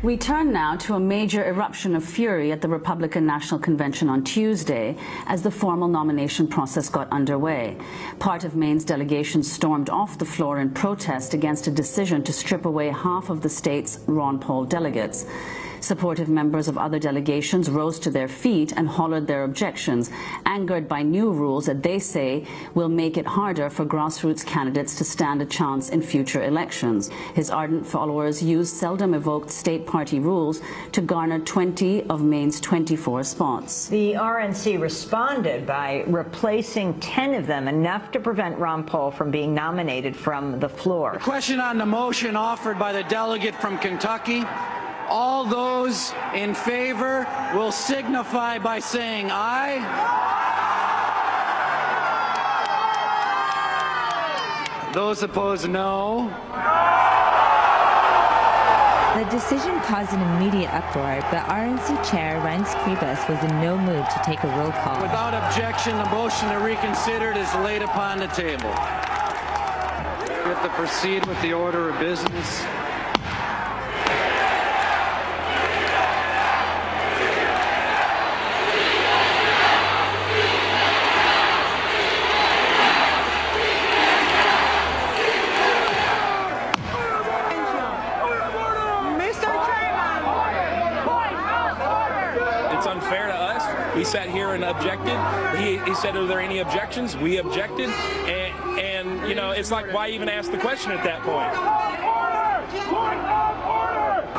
We turn now to a major eruption of fury at the Republican National Convention on Tuesday as the formal nomination process got underway. Part of Maine's delegation stormed off the floor in protest against a decision to strip away half of the state's Ron Paul delegates. Supportive members of other delegations rose to their feet and hollered their objections, angered by new rules that they say will make it harder for grassroots candidates to stand a chance in future elections. His ardent followers used seldom evoked state party rules to garner 20 of Maine's 24 spots. The RNC responded by replacing 10 of them, enough to prevent Ron Paul from being nominated from the floor. The question on the motion offered by the delegate from Kentucky. All those in favor will signify by saying aye. Those opposed, no. The decision caused an immediate uproar, but RNC Chair Reince Priebus was in no mood to take a roll call. Without objection, the motion to reconsider is laid upon the table. We have to proceed with the order of business. It's unfair to us. We sat here and objected. He said, are there any objections? We objected. And you know, it's like, why even ask the question at that point?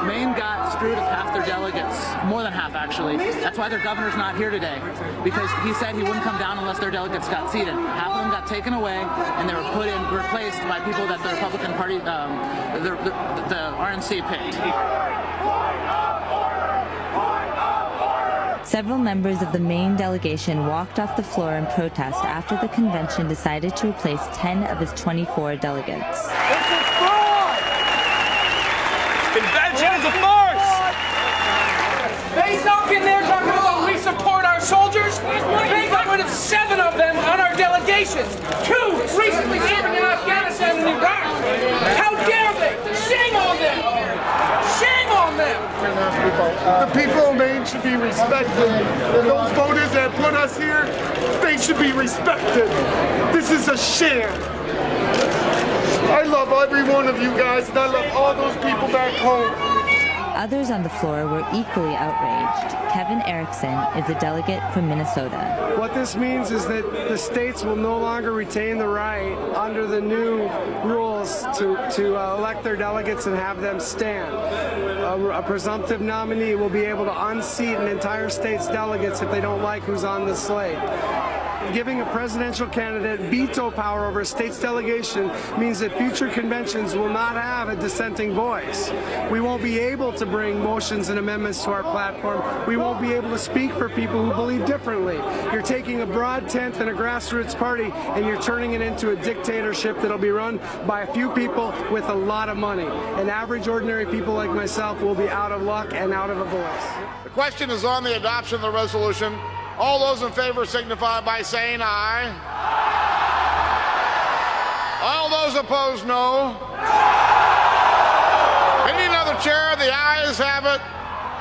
Maine got screwed of half their delegates, more than half actually. That's why their governor's not here today, because he said he wouldn't come down unless their delegates got seated. Half of them got taken away, and they were replaced by people that the Republican Party, the RNC picked. Several members of the Maine delegation walked off the floor in protest after the convention decided to replace 10 of its 24 delegates. It's a fraud! Convention is a farce! They sunk in there talking about we support our soldiers. They got rid of 7 of them on our delegations. 2 recently serving in Afghanistan and Iraq. How dare they? Shame on them! Shame on them! The people of Maine should be respected. And those voters that put us here, they should be respected. This is a sham. I love every one of you guys, and I love all those people back home. Others on the floor were equally outraged. Kevin Erickson is a delegate from Minnesota. What this means is that the states will no longer retain the right under the new rules to elect their delegates and have them stand. A presumptive nominee will be able to unseat an entire state's delegates if they don't like who's on the slate. Giving a presidential candidate veto power over a state's delegation means that future conventions will not have a dissenting voice. We won't be able to bring motions and amendments to our platform. We won't be able to speak for people who believe differently. You're taking a broad tent and a grassroots party and you're turning it into a dictatorship that'll be run by a few people with a lot of money. And average, ordinary people like myself will be out of luck and out of a voice. The question is on the adoption of the resolution. All those in favor signify by saying aye. All those opposed, no. We need another chair. The ayes have it.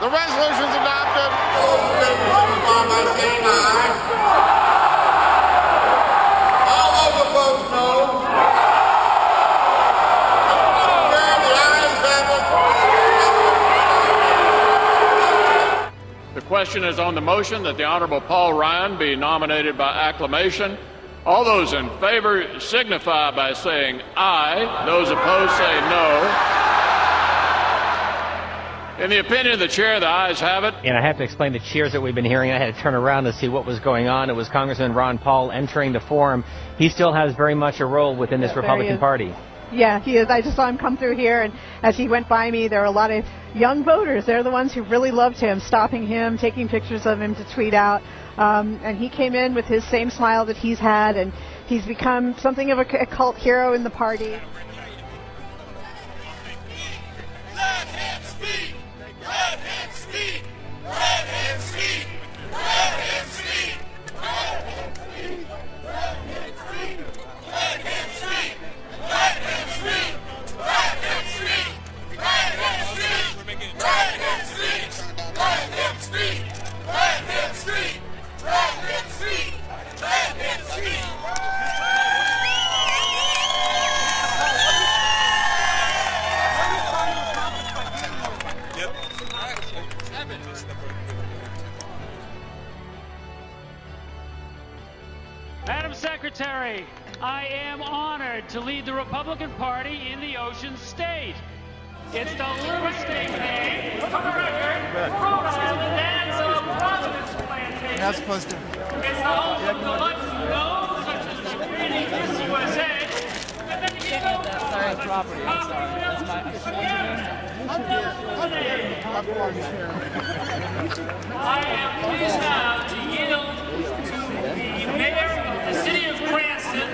The resolution's adopted. All those in favor signify by saying aye. All those opposed, no. The ayes have it. The question is on the motion that the Honorable Paul Ryan be nominated by acclamation. All those in favor signify by saying aye. Those opposed say no. In the opinion of the chair, the ayes have it. And I have to explain the cheers that we've been hearing. I had to turn around to see what was going on. It was Congressman Ron Paul entering the forum. He still has very much a role within this Republican Party. Yeah, he is. I just saw him come through here, and as he went by me, there were a lot of young voters. They're the ones who really loved him, stopping him, taking pictures of him to tweet out. And he came in with his same smile that he's had, and he's become something of a cult hero in the party. Let him speak! Let him speak! Let him speak! Let him speak! Let him speak! Let him speak! Let him speak! Let him speak! Let him speak! Let him speak! Let him speak! Secretary, I am honored to lead the Republican Party in the Ocean State. It's the first name, for the record, Rhode Island and the Providence Plantation. You're not supposed to. It's the home of the legends known such as the Great East USA. And then you get That's our property. I'm sorry. That's my. I am pleased now to yield to the mayor of the city of Cranston,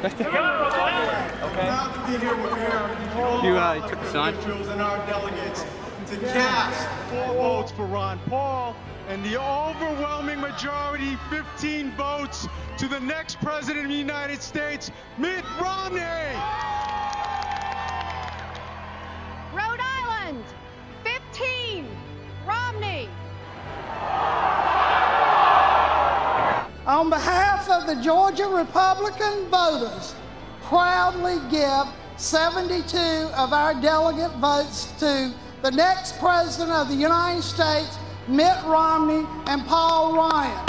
the Honorable Alan. Proud to be here with You took the sign. and our delegates to cast 4 votes for Ron Paul, and the overwhelming majority, 15 votes, to the next president of the United States, Mitt Romney. Rhode Island, 15, Romney. On behalf of the Georgia Republican voters, proudly give 72 of our delegate votes to the next president of the United States, Mitt Romney and Paul Ryan.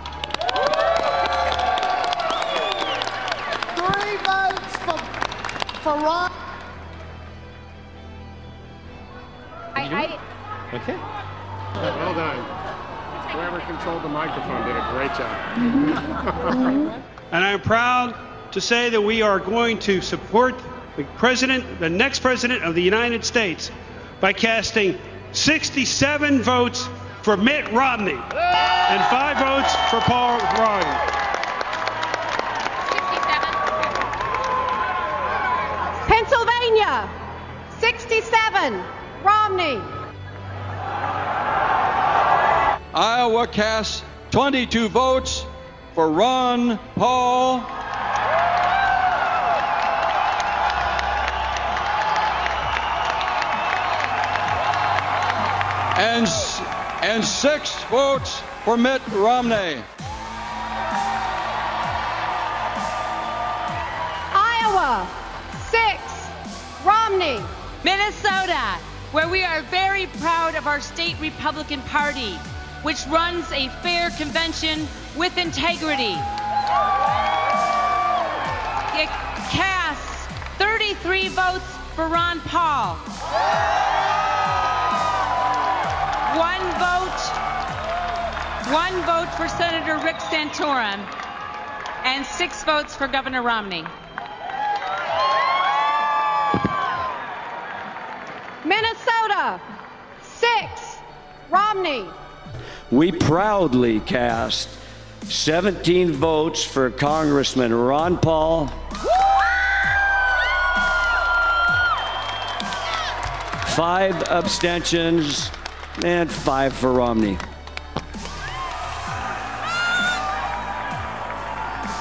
3 votes for Ron. Okay. Well done. Whoever controlled the microphone did a great job. And I'm proud to say that we are going to support the next president of the United States by casting 67 votes for Mitt Romney and 5 votes for Paul Ryan. 67. Pennsylvania, 67, Romney. Iowa casts 22 votes for Ron Paul. And 6 votes for Mitt Romney. Iowa, 6, Romney. Minnesota, where we are very proud of our state Republican Party, which runs a fair convention with integrity. It casts 33 votes for Ron Paul. 1 vote for Senator Rick Santorum, and 6 votes for Governor Romney. Minnesota, 6, Romney. We proudly cast 17 votes for Congressman Ron Paul, 5 abstentions, and 5 for Romney.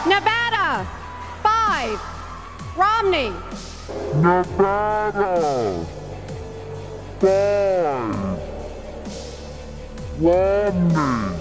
Nevada, 5, Romney. Nevada, 5, Romney.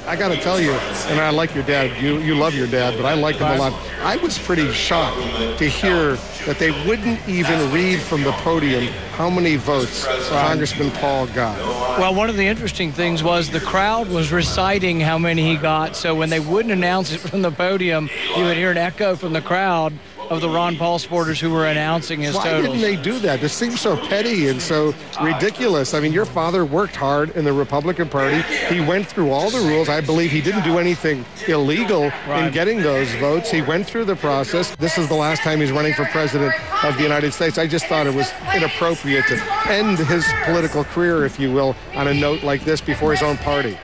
I got to tell you, and I like your dad, you love your dad, but I like him a lot. I was pretty shocked to hear that they wouldn't even read from the podium how many votes Congressman Paul got. Well, one of the interesting things was the crowd was reciting how many he got, so when they wouldn't announce it from the podium, you would hear an echo from the crowd of the Ron Paul supporters who were announcing his totals. Why didn't they do that? This seems so petty and so ridiculous. I mean, your father worked hard in the Republican Party. He went through all the rules. I believe he didn't do anything illegal in getting those votes. He went through the process. This is the last time he's running for president of the United States. I just thought it was inappropriate to end his political career, if you will, on a note like this before his own party.